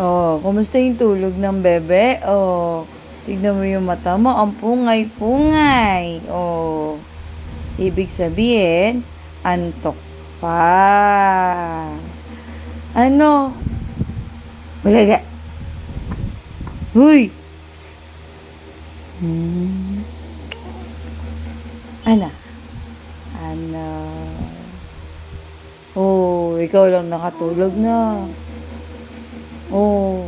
Oh, kumusta yung tulog ng bebe? Oh, tignan mo yung mata mo, ang pungay-pungay. Oh, ibig sabihin, antok pa. Ano? Bulaga. Huy! Psst. Hmm. Ano? Ano? Oh, ikaw lang nakatulog na. Oh,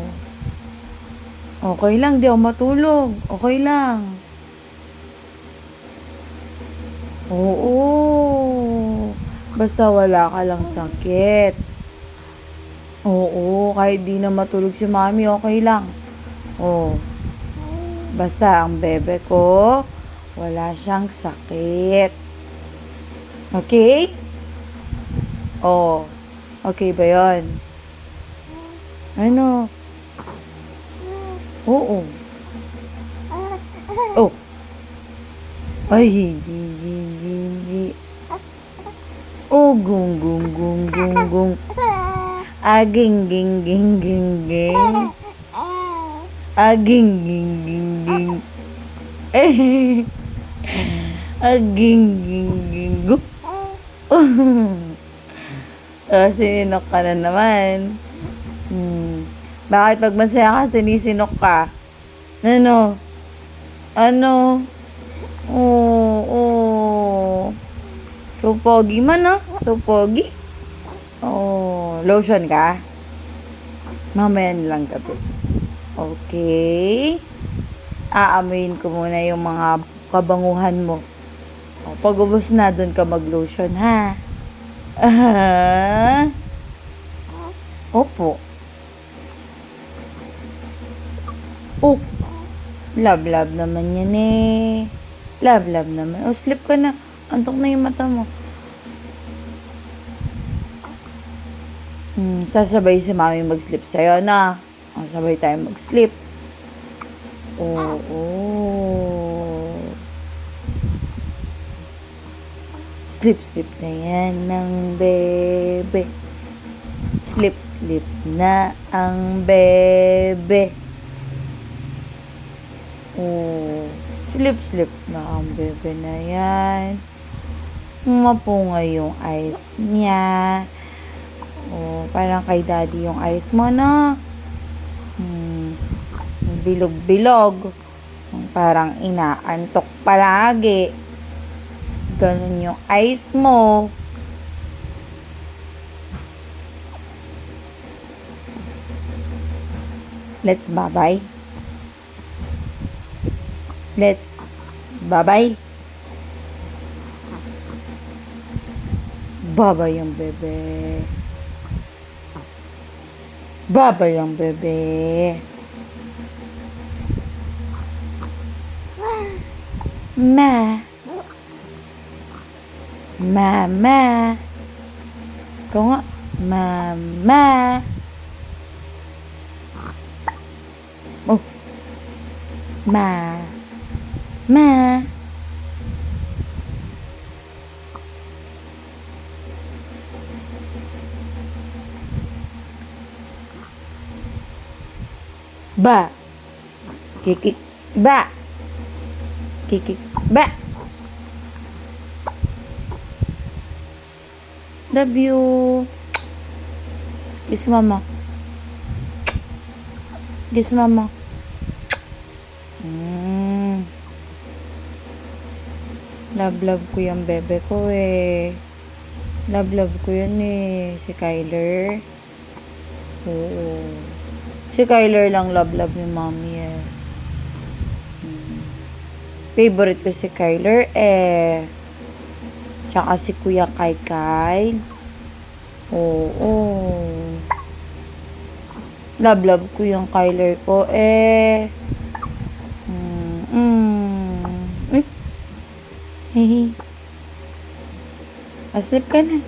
okay lang, di ako matulog. Okay lang. Oo. Basta wala ka lang sakit. Oo, kahit di na matulog si mami, okay lang. Oh, basta ang bebe ko, wala siyang sakit. Okay? Oh, okay ba yon? Ano? Oo. Oh, ay, hindi. Oh, gung. Aging, ging. Aging, ging. Eh, aging, gung. Sininok ka na naman. Bakit pag masaya ka, sinisinok ka? Ano? Ano? Oo. So, pogi man, ah. So, pogi. Oh, lotion ka? Mamaya na lang gabi. Okay. Aamuin ko muna yung mga kabanguhan mo. O, pag ubos na, dun ka mag-lotion, ha? Ah, opo. Oh, love naman yan eh. Love naman. Oh, sleep ka na. Antok na yung mata mo. Sasabay si mami mag-sleep sa'yo na. Sabay tayo mag-sleep. Oo. Sleep na yan ng bebe. Sleep na ang bebe. Oh, sleep na ang bebe na yan. Mapungay yung eyes niya. Oh, parang kay daddy yung eyes mo, no? Bilog-bilog. Parang inaantok palagi. Ganun yung eyes mo. Let's bye-bye. Bye-bye yung bebe. Bye-bye yung bebe. Mama. Ikaw nga. Mama. Oh. Ma. Ba. Kikik. Ba. Kikik. Ba. Love you. Kiss mama. Love ko yung bebe ko eh. Love ko yun eh. Si Kyler. Oo. Si Kyler lang love ni mommy eh. Favorite ko si Kyler eh. Tsaka si Kuya Kai. Oo. Love ko yung Kyler ko eh. Hehe. Asleep ka na.